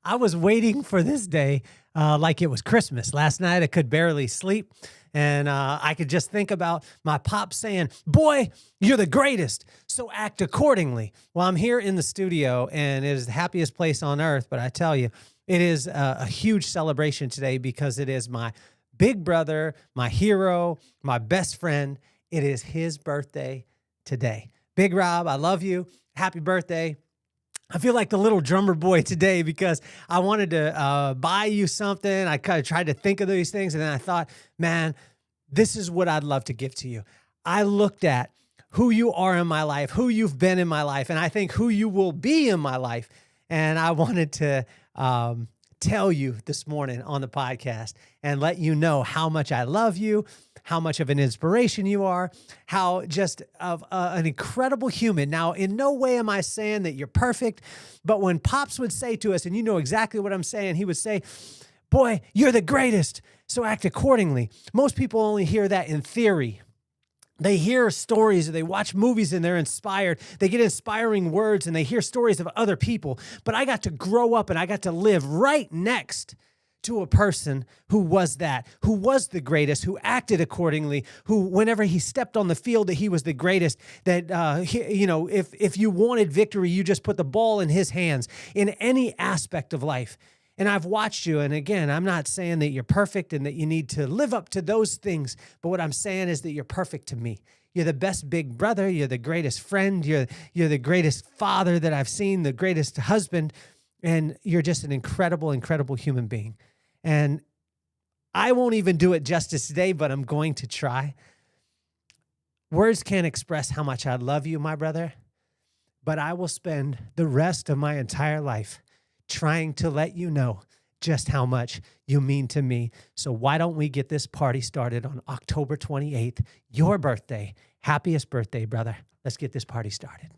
I was waiting for this day like it was Christmas. Last night I could barely sleep, and I could just think about my pop saying, "Boy, you're the greatest, so act accordingly." Well, I'm here in the studio, and it is the happiest place on earth, but I tell you, it is a huge celebration today because it is my big brother, my hero, my best friend. It is his birthday today. Big Rob, I love you. Happy birthday. I feel like the little drummer boy today because I wanted to buy you something. I kind of tried to think of these things, and then I thought, man, this is what I'd love to give to you. I looked at who you are in my life, who you've been in my life, and I think who you will be in my life. And I wanted to tell you this morning on the podcast and let you know how much I love you, how much of an inspiration you are, how just of an incredible human. Now, in no way am I saying that you're perfect, but when Pops would say to us, and you know exactly what I'm saying, he would say, "Boy, you're the greatest, so act accordingly." Most people only hear that in theory. They hear stories, or they watch movies and they're inspired. They get inspiring words and they hear stories of other people. But I got to grow up and I got to live right next to a person who was that, who was the greatest, who acted accordingly, who whenever he stepped on the field that he was the greatest, that, if you wanted victory, you just put the ball in his hands in any aspect of life. And I've watched you, and again, I'm not saying that you're perfect and that you need to live up to those things, but what I'm saying is that you're perfect to me. You're the best big brother. You're the greatest friend. You're the greatest father that I've seen, the greatest husband, and you're just an incredible, incredible human being. And I won't even do it justice today, but I'm going to try. Words can't express how much I love you, my brother, but I will spend the rest of my entire life trying to let you know just how much you mean to me. So why don't we get this party started on October 28th, your birthday. Happiest birthday, brother. Let's get this party started.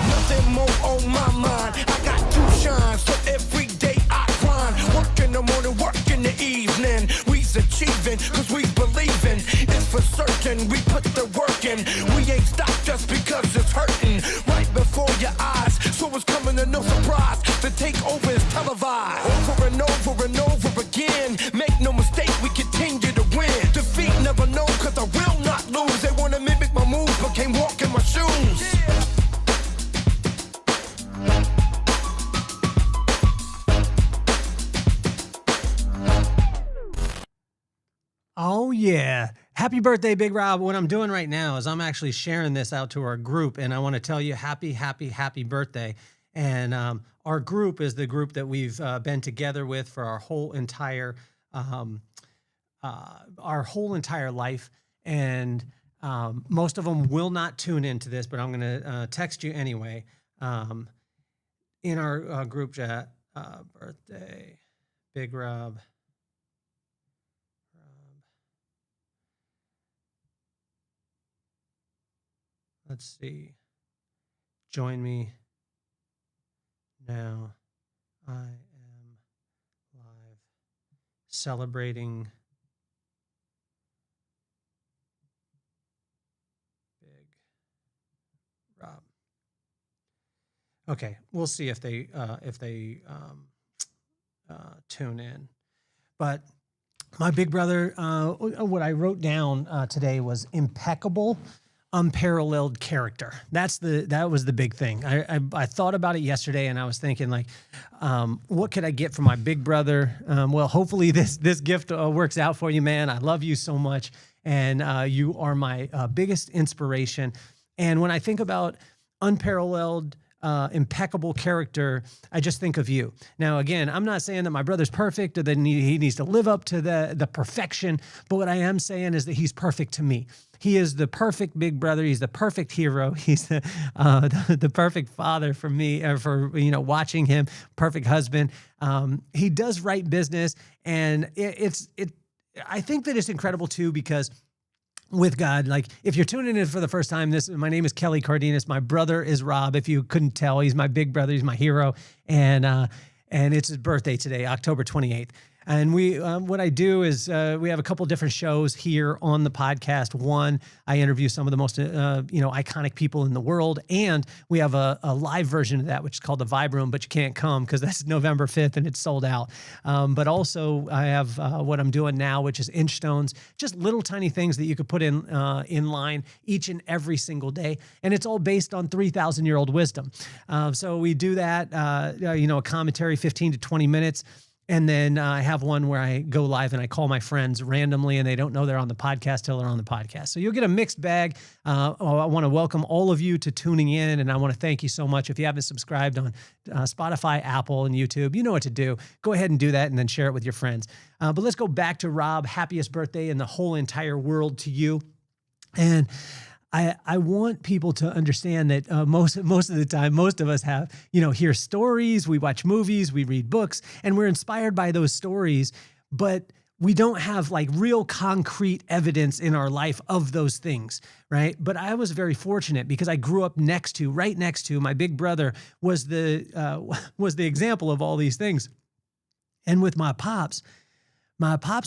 Nothing more on my mind. I got two shines, so every day I grind. Work in the morning, work in the evening. We's achieving, cause we believing. It's for certain, we put the work in. We ain't stopped just because it's hurting. Right before your eyes, so it's coming to no surprise. The takeover is televised. Over and over and over again. Make no mistake, we continue to win. Defeat never know, cause I will not lose. They wanna mimic my moves, but can't walk in my shoes. Oh, yeah. Happy birthday, Big Rob. What I'm doing right now is I'm actually sharing this out to our group, and I want to tell you happy, happy, happy birthday. And our group is the group that we've been together with for our whole entire life. And most of them will not tune into this, but I'm going to text you anyway. In our group chat, birthday, Big Rob. Let's see. Join me now. I am live celebrating Big Rob. Okay, we'll see if they tune in. But my big brother, what I wrote down today was impeccable, unparalleled character. That was the big thing. I thought about it yesterday, and I was thinking, like, what could I get from my big brother? Well, hopefully this gift works out for you, man. I love you so much, and you are my biggest inspiration. And when I think about unparalleled, impeccable character, I just think of you. Now, again, I'm not saying that my brother's perfect or that he needs to live up to the perfection, but what I am saying is that he's perfect to me. He is the perfect big brother. He's the perfect hero. He's the perfect father for me, for watching him. Perfect husband. He does right business, and I think that it's incredible too because with God, like if you're tuning in for the first time, my name is Kelly Cardenas. My brother is Rob. If you couldn't tell, he's my big brother. He's my hero, and it's his birthday today, October 28th. And what I do is we have a couple different shows here on the podcast. One, I interview some of the most, iconic people in the world. And we have a live version of that, which is called the Vibe Room, but you can't come because that's November 5th and it's sold out. But also I have what I'm doing now, which is inch stones, just little tiny things that you could put in line each and every single day. And it's all based on 3,000-year-old wisdom. So we do that, a commentary, 15 to 20 minutes. And then I have one where I go live and I call my friends randomly and they don't know they're on the podcast till they're on the podcast. So you'll get a mixed bag. I want to welcome all of you to tuning in, and I want to thank you so much. If you haven't subscribed on Spotify, Apple, and YouTube, you know what to do. Go ahead and do that and then share it with your friends. But let's go back to Rob. Happiest birthday in the whole entire world to you. And I want people to understand that most of the time, most of us have, hear stories, we watch movies, we read books, and we're inspired by those stories, but we don't have like real concrete evidence in our life of those things, right? But I was very fortunate because I grew up right next to my big brother was the example of all these things. And with my pops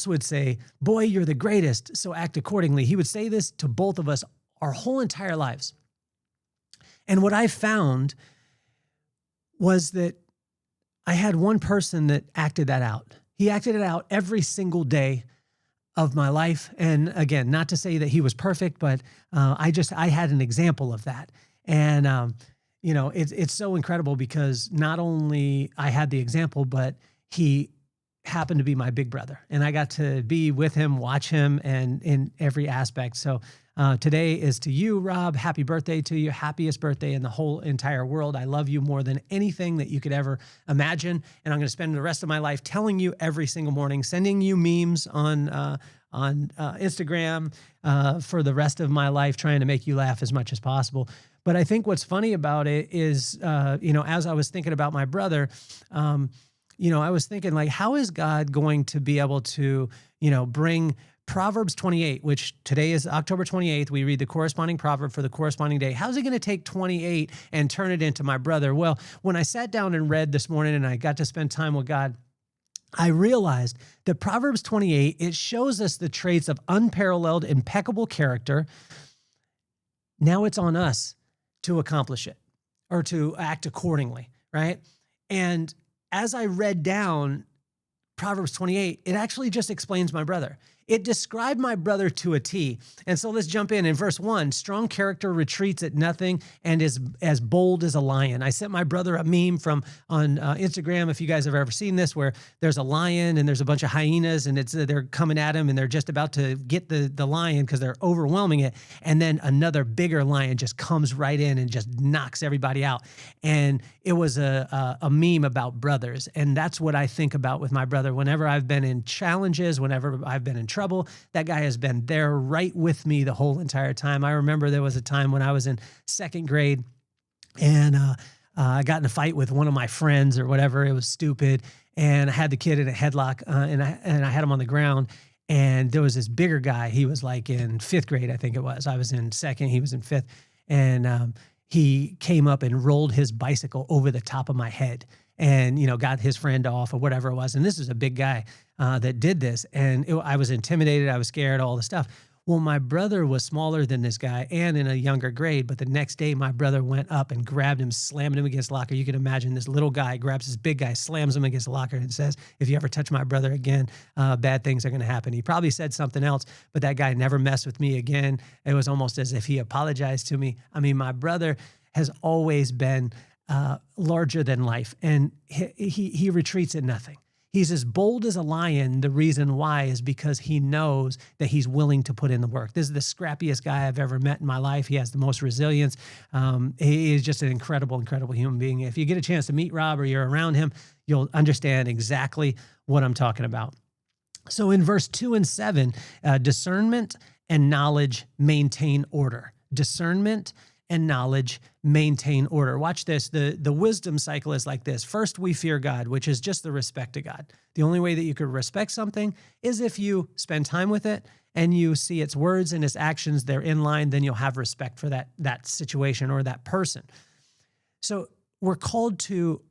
would say, "Boy, you're the greatest, so act accordingly." He would say this to both of us our whole entire lives. And what I found was that I had one person that acted that out. He acted it out every single day of my life. And again, not to say that he was perfect, but I had an example of that. And, it's so incredible because not only I had the example, but he happened to be my big brother. And I got to be with him, watch him, and in every aspect. So today is to you, Rob. Happy birthday to you. Happiest birthday in the whole entire world. I love you more than anything that you could ever imagine. And I'm going to spend the rest of my life telling you every single morning, sending you memes on Instagram for the rest of my life, trying to make you laugh as much as possible. But I think what's funny about it is, as I was thinking about my brother, I was thinking like, how is God going to be able to, bring Proverbs 28, which today is October 28th. We read the corresponding proverb for the corresponding day. How's he going to take 28 and turn it into my brother? Well, when I sat down and read this morning and I got to spend time with God, I realized that Proverbs 28, it shows us the traits of unparalleled, impeccable character. Now it's on us to accomplish it or to act accordingly, right? And as I read down Proverbs 28, it actually just explains my brother. It described my brother to a T. And so let's jump in verse 1. Strong character retreats at nothing and is as bold as a lion. I sent my brother a meme on Instagram, if you guys have ever seen this, where there's a lion and there's a bunch of hyenas and they're coming at him and they're just about to get the lion because they're overwhelming it. And then another bigger lion just comes right in and just knocks everybody out. And it was a meme about brothers. And that's what I think about with my brother. Whenever I've been in challenges, whenever I've been in trouble, that guy has been there right with me the whole entire time. I remember there was a time when I was in second grade and I got in a fight with one of my friends or whatever. It was stupid. And I had the kid in a headlock and I had him on the ground. And there was this bigger guy. He was like in fifth grade, I think it was. I was in second, he was in fifth. And he came up and rolled his bicycle over the top of my head and, got his friend off or whatever it was. And this is a big guy that did this. And I was intimidated. I was scared, all the stuff. Well, my brother was smaller than this guy and in a younger grade. But the next day, my brother went up and grabbed him, slammed him against the locker. You can imagine this little guy grabs this big guy, slams him against the locker and says, "If you ever touch my brother again, bad things are going to happen." He probably said something else, but that guy never messed with me again. It was almost as if he apologized to me. I mean, my brother has always been larger than life, and he retreats at nothing. He's as bold as a lion. The reason why is because he knows that he's willing to put in the work. This is the scrappiest guy I've ever met in my life. He has the most resilience. He is just an incredible, incredible human being. If you get a chance to meet Rob or you're around him, you'll understand exactly what I'm talking about. So in verse 2 and 7, discernment and knowledge maintain order. Discernment and knowledge maintain order. Watch this. The wisdom cycle is like this. First, we fear God, which is just the respect of God. The only way that you could respect something is if you spend time with it and you see its words and its actions, they're in line, then you'll have respect for that situation or that person. So we're called to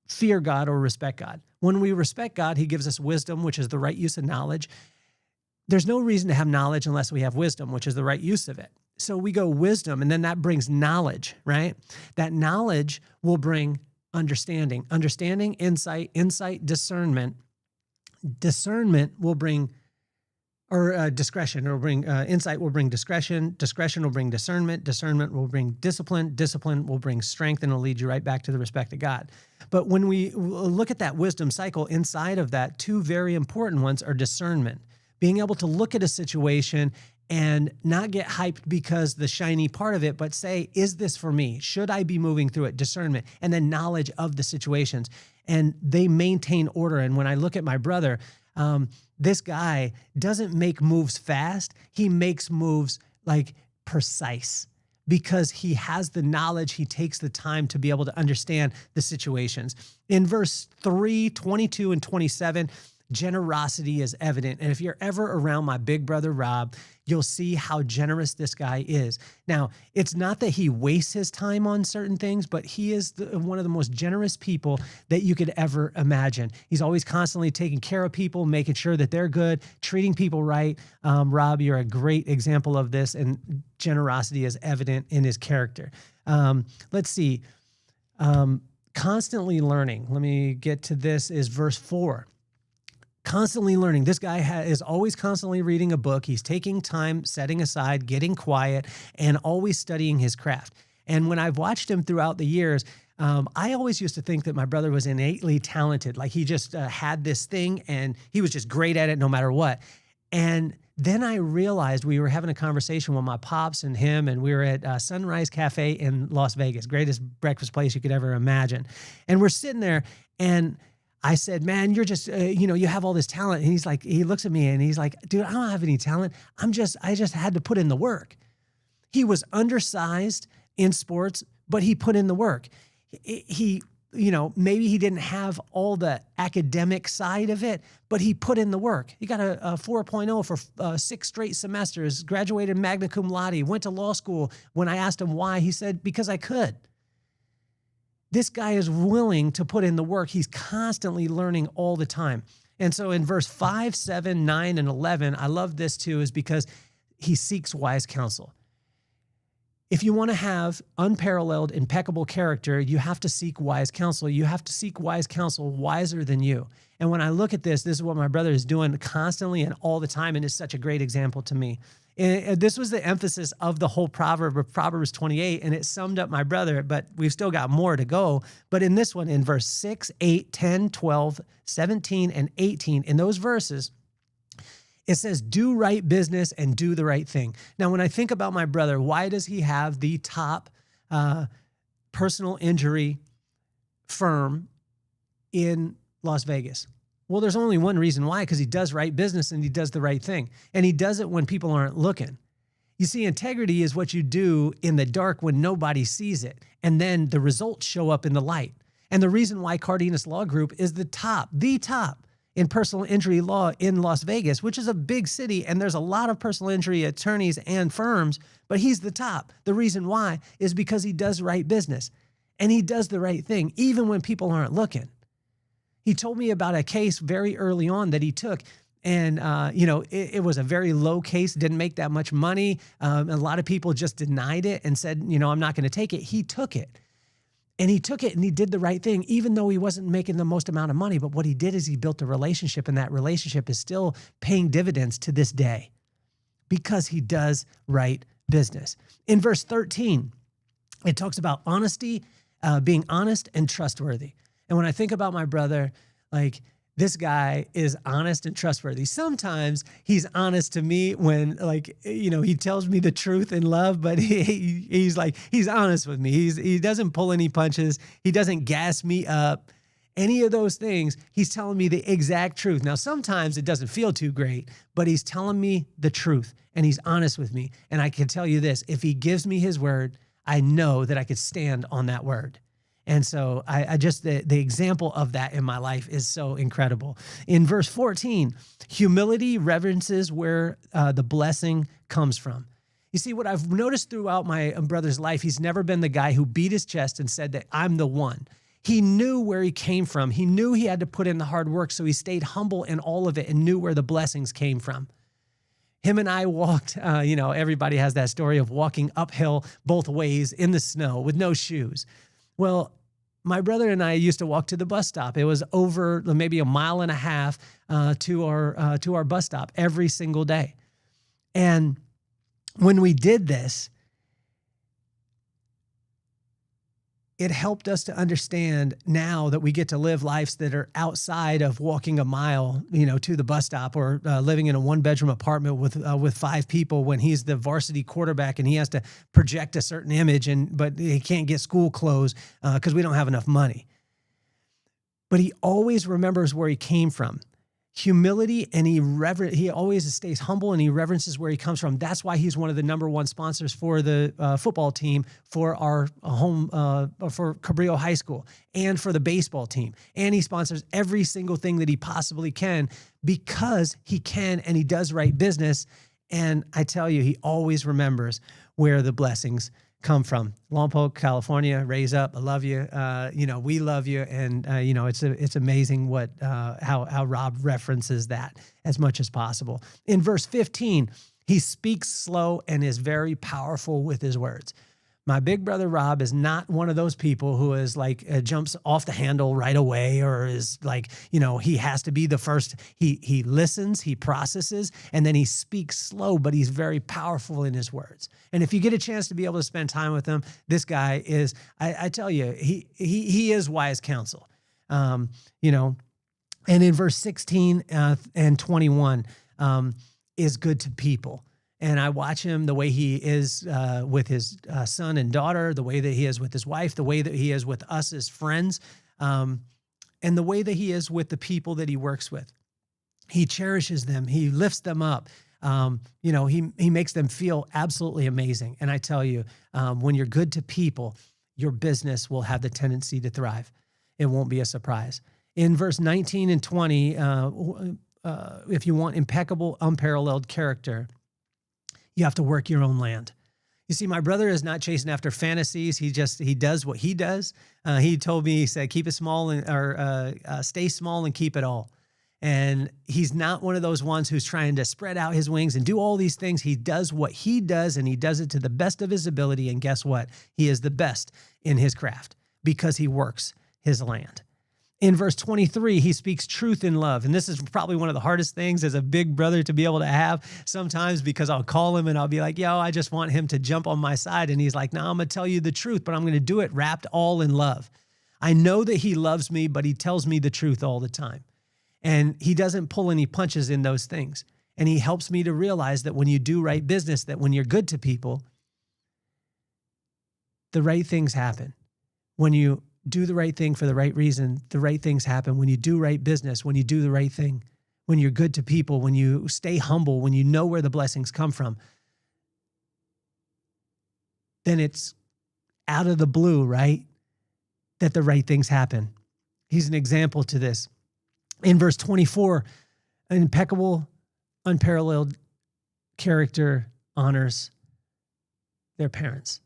fear God or respect God. When we respect God, he gives us wisdom, which is the right use of knowledge. There's no reason to have knowledge unless we have wisdom, which is the right use of it. So we go wisdom, and then that brings knowledge, right? That knowledge will bring understanding, insight, discernment. Discernment will bring, or discretion, or bring insight will bring discretion will bring discernment will bring discipline will bring strength, and it'll lead you right back to the respect of God. But when we look at that wisdom cycle, inside of that, two very important ones are discernment, being able to look at a situation and not get hyped because the shiny part of it, but say, is this for me? Should I be moving through it? Discernment, and then knowledge of the situations. And they maintain order. And when I look at my brother, this guy doesn't make moves fast. He makes moves like precise because he has the knowledge. He takes the time to be able to understand the situations. In verse 3, 22 and 27, generosity is evident. And if you're ever around my big brother, Rob, you'll see how generous this guy is. Now, it's not that he wastes his time on certain things, but he is one of the most generous people that you could ever imagine. He's always constantly taking care of people, making sure that they're good, treating people right. Rob, you're a great example of this, and generosity is evident in his character. Let's see. Constantly learning. Let me get to this, is verse 4. Constantly learning. This guy is always constantly reading a book. He's taking time, setting aside, getting quiet, and always studying his craft. And when I've watched him throughout the years, I always used to think that my brother was innately talented. Like he just had this thing and he was just great at it no matter what. And then I realized, we were having a conversation with my pops and him, and we were at Sunrise Cafe in Las Vegas, greatest breakfast place you could ever imagine. And we're sitting there, and I said, man, you're just, you have all this talent. And he's like, he looks at me and he's like, dude, I don't have any talent. I just had to put in the work. He was undersized in sports, but he put in the work. He maybe he didn't have all the academic side of it, but he put in the work. He got a 4.0 for 6 straight semesters, graduated magna cum laude, went to law school. When I asked him why, he said, because I could. This guy is willing to put in the work. He's constantly learning all the time. And so in verse 5, 7, 9, and 11, I love this too, is because he seeks wise counsel. If you want to have unparalleled, impeccable character, you have to seek wise counsel. You have to seek wise counsel wiser than you. And when I look at this is what my brother is doing constantly and all the time, and is such a great example to me. And this was the emphasis of the whole proverb of Proverbs 28, and it summed up my brother, but we've still got more to go. But in this one, in verse 6, 8, 10, 12, 17, and 18, in those verses, it says, do right business and do the right thing. Now, when I think about my brother, why does he have the top personal injury firm in Las Vegas? Well, there's only one reason why, because he does right business and he does the right thing. And he does it when people aren't looking. You see, integrity is what you do in the dark when nobody sees it. And then the results show up in the light. And the reason why Cardenas Law Group is the top in personal injury law in Las Vegas, which is a big city, and there's a lot of personal injury attorneys and firms, but he's the top. The reason why is because he does right business and he does the right thing, even when people aren't looking. He told me about a case very early on that he took, and it was a very low case, didn't make that much money. A lot of people just denied it and said, I'm not going to take it. He took it. And he took it and he did the right thing, even though he wasn't making the most amount of money. But what he did is he built a relationship, and that relationship is still paying dividends to this day because he does right business. In verse 13, it talks about honesty, being honest and trustworthy. And when I think about my brother, like, this guy is honest and trustworthy. Sometimes he's honest to me when, he tells me the truth in love, but he's honest with me. He doesn't pull any punches. He doesn't gas me up. Any of those things, he's telling me the exact truth. Now, sometimes it doesn't feel too great, but he's telling me the truth, and he's honest with me. And I can tell you this, if he gives me his word, I know that I could stand on that word. And so I just, the example of that in my life is so incredible. In verse 14, humility reverences where the blessing comes from. You see, what I've noticed throughout my brother's life, he's never been the guy who beat his chest and said that I'm the one. He knew where he came from. He knew he had to put in the hard work, so he stayed humble in all of it and knew where the blessings came from. Him and I walked, everybody has that story of walking uphill both ways in the snow with no shoes. Well, my brother and I used to walk to the bus stop. It was over maybe a mile and a half to our bus stop every single day. And when we did this, it helped us to understand now that we get to live lives that are outside of walking a mile, to the bus stop, or living in a one-bedroom apartment with 5 people when he's the varsity quarterback and he has to project a certain image, but he can't get school clothes because we don't have enough money. But he always remembers where he came from. Humility, and he always stays humble and he reverences where he comes from. That's why he's one of the number 1 sponsors for the football team, for our home, for Cabrillo High School, and for the baseball team. And he sponsors every single thing that he possibly can because he can and he does right business. And I tell you, he always remembers where the blessings come from. Lompoc, California, raise up. I love you. We love you. And, it's amazing how Rob references that as much as possible. In verse 15, he speaks slow and is very powerful with his words. My big brother Rob is not one of those people who is like jumps off the handle right away, or is like, he has to be the first. He listens, he processes, and then he speaks slow, but he's very powerful in his words. And if you get a chance to be able to spend time with him, this guy is, I tell you, he is wise counsel. And in verse 16 and 21 is good to people. And I watch him the way he is with his son and daughter, the way that he is with his wife, the way that he is with us as friends, and the way that he is with the people that he works with. He cherishes them. He lifts them up. He makes them feel absolutely amazing. And I tell you, when you're good to people, your business will have the tendency to thrive. It won't be a surprise. In verse 19 and 20, if you want impeccable, unparalleled character, you have to work your own land. You see, my brother is not chasing after fantasies. He does what he does. He told me, he said, keep it small or stay small and keep it all. And he's not one of those ones who's trying to spread out his wings and do all these things. He does what he does, and he does it to the best of his ability. And guess what? He is the best in his craft because he works his land. In verse 23, he speaks truth in love. And this is probably one of the hardest things as a big brother to be able to have sometimes, because I'll call him and I'll be like, I just want him to jump on my side. And he's like, no, I'm going to tell you the truth, but I'm going to do it wrapped all in love. I know that he loves me, but he tells me the truth all the time. And he doesn't pull any punches in those things. And he helps me to realize that when you do right business, that when you're good to people, the right things happen. When you do the right thing for the right reason, the right things happen. When you do right business, when you do the right thing, when you're good to people, when you stay humble, when you know where the blessings come from, then it's out of the blue, right? That the right things happen. He's an example to this. In verse 24, an impeccable, unparalleled character honors their parents.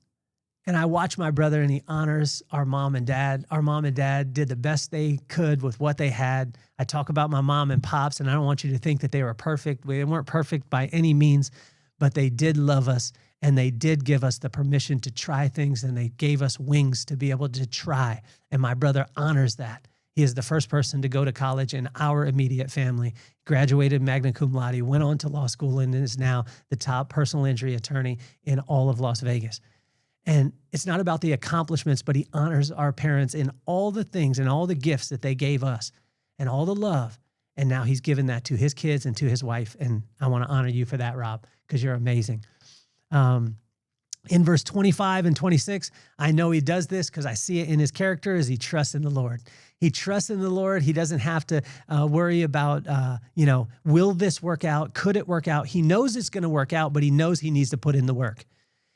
And I watch my brother, and he honors our mom and dad. Our mom and dad did the best they could with what they had. I talk about my mom and pops, and I don't want you to think that they were perfect. They weren't perfect by any means, but they did love us, and they did give us the permission to try things, and they gave us wings to be able to try. And my brother honors that. He is the first person to go to college in our immediate family, graduated magna cum laude, went on to law school, and is now the top personal injury attorney in all of Las Vegas. And it's not about the accomplishments, but he honors our parents in all the things and all the gifts that they gave us and all the love. And now he's given that to his kids and to his wife. And I want to honor you for that, Rob, because you're amazing. In verse 25 and 26, I know he does this because I see it in his character, as he trusts in the Lord. He trusts in the Lord. He doesn't have to worry about, will this work out? Could it work out? He knows it's going to work out, but he knows he needs to put in the work.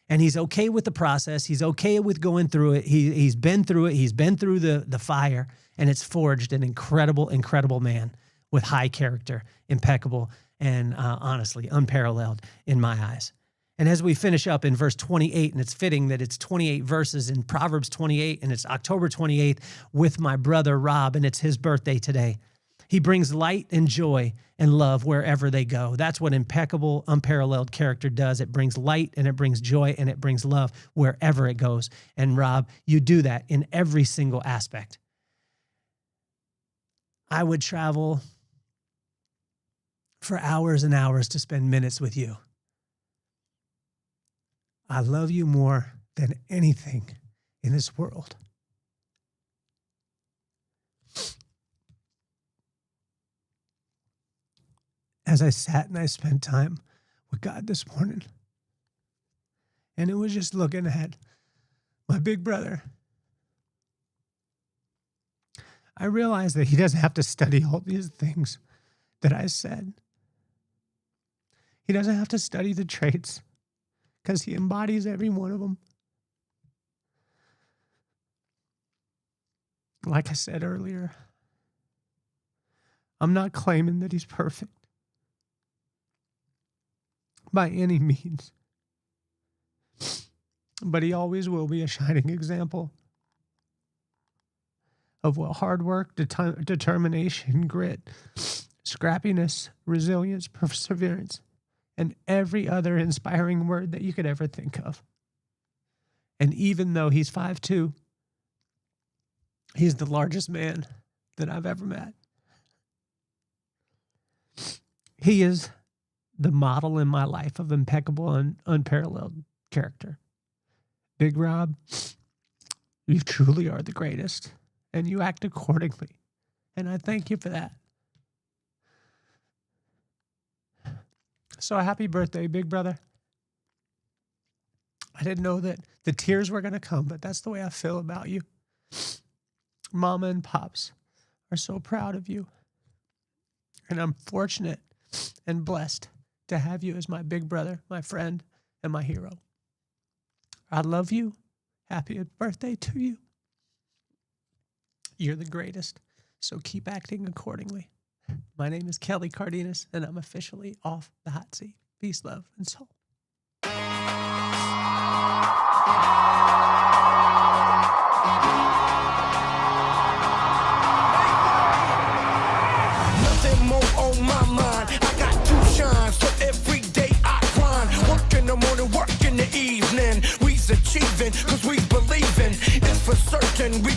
And he's okay with the process. He's okay with going through it. He's been through it. He's been through the fire, and it's forged an incredible, incredible man with high character, impeccable, and honestly, unparalleled in my eyes. And as we finish up in verse 28, and it's fitting that it's 28 verses in Proverbs 28, and it's October 28th with my brother Rob, and it's his birthday today. He brings light and joy and love wherever they go. That's what impeccable, unparalleled character does. It brings light and it brings joy and it brings love wherever it goes. And Rob, you do that in every single aspect. I would travel for hours and hours to spend minutes with you. I love you more than anything in this world. As I sat and I spent time with God this morning, and it was just looking at my big brother, I realized that he doesn't have to study all these things that I said. He doesn't have to study the traits because he embodies every one of them. Like I said earlier, I'm not claiming that he's perfect by any means, but he always will be a shining example of what hard work, determination, grit, scrappiness, resilience, perseverance, and every other inspiring word that you could ever think of. And even though he's 5'2", he's the largest man that I've ever met. He is the model in my life of impeccable and unparalleled character. Big Rob, you truly are the greatest, and you act accordingly. And I thank you for that. So happy birthday, big brother. I didn't know that the tears were going to come, but that's the way I feel about you. Mama and Pops are so proud of you. And I'm fortunate and blessed to have you as my big brother, my friend, and my hero. I love you. Happy birthday to you. You're the greatest, so keep acting accordingly. My name is Kelly Cardenas, and I'm officially off the hot seat. Peace, love, and soul. Nothing more on my mind. I got to shine, so every day I grind. Work in the morning, work in the evening. We's achieving, cause we believing. It's for certain we